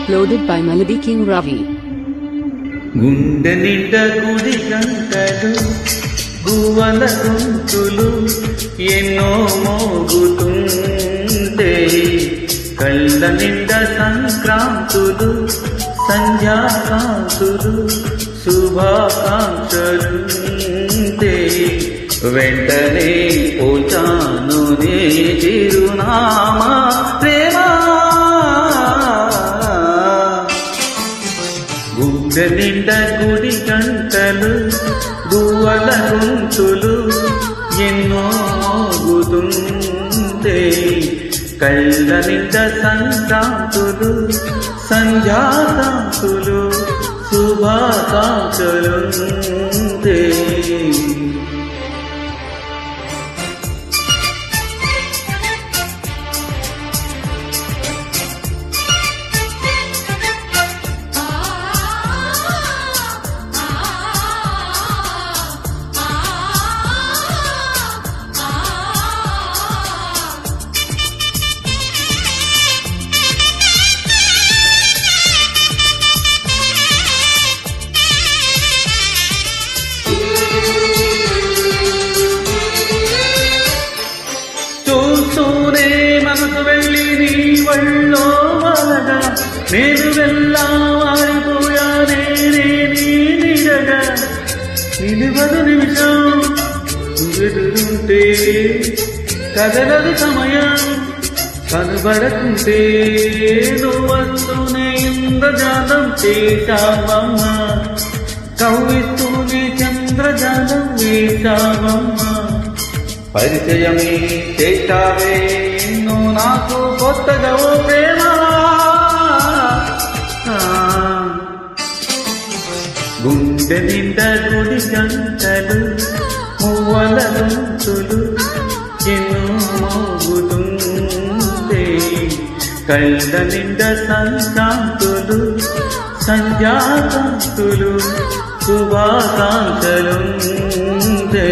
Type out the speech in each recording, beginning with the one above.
Uploaded by Melody King Ravi. గుండె నిండా గుడి గంటలు గువ్వల గొంతులు ఎన్నో మోగుతుంటే కళ్ళ నిండా సంక్రాంతులు సంధ్యాకాంతులు శుభాకాంక్షలుంటే వెంటనే పోచాను నే చిరునామా ప్రేమా గుండె నిండా గుడి గంటలు గువ్వల గొంతులు ఎన్నో మోగుతుంటే కళ్ళ నిండా సంక్రాంతులు సంధ్యాకాంతులు శుభాకాంక్షలుంటే చూస్తూనే మనసు వెళ్ళి నీ వళ్ళో వలగా నేను వెళ్ళా వారిపోయానే నీ నిడగా నిలువదు నిమిషం ఎదురుంటే కదలదు సమయం కనబడకుంటే నువ్వస్తూనే ఇంద్రజాలం చేశావమ్మ కవ్విస్తూనే చంద్రజాలం వేశావమ్మ పరిచయమే చేశావే నువ్వు నాకు కొత్తగా ఓ ప్రేమ గుండె నిండా గుడి గంటలు మువ్వల గొంతులు ఎన్నో మోగుతుంటే కళ్ళ నిండా సంక్రాంతులు సంధ్యాకాంతులు శుభాకాంక్షలుంటే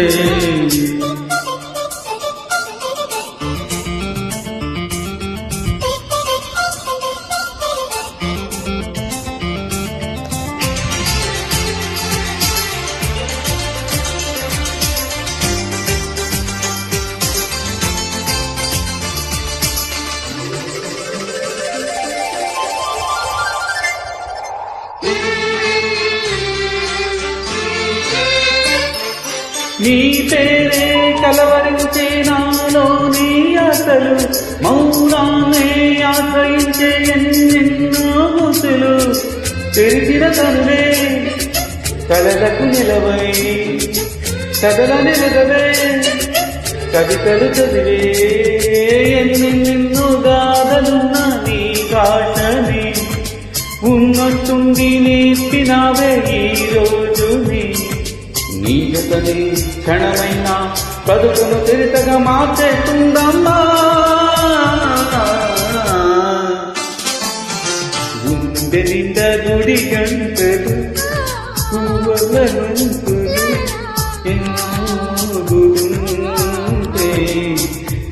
నీ పేరే కలవరించే నాలో నీ ఆశలు మౌనాన్నే ఆశ్రయించే ఎన్నెన్నో ముసులు తెరిచిన తనులే కలలకు నిలవై కదల నిలవే కవితలు చదివే ఎన్నెన్నెన్నో గాథలున్న నీ కాశని ఉన్నట్టుండి నేర్పినావే ఈ రోజుని నీ జతని క్షణమైనా బతుకును చరితగా మార్చేస్తుందమ్మా గుండె నిండా గుడి గంటలు పువ్వుల గొంతులు ఎన్నోగుంటే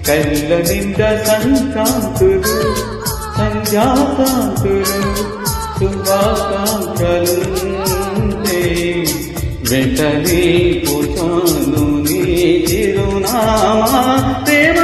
కళ్ళ నిండా సంక్రాంతులు సంధ్యాకాంతులు శుభాకాంక్షలుంటే వెంటనే పోచాను నీ చిరునామా ప్రేమ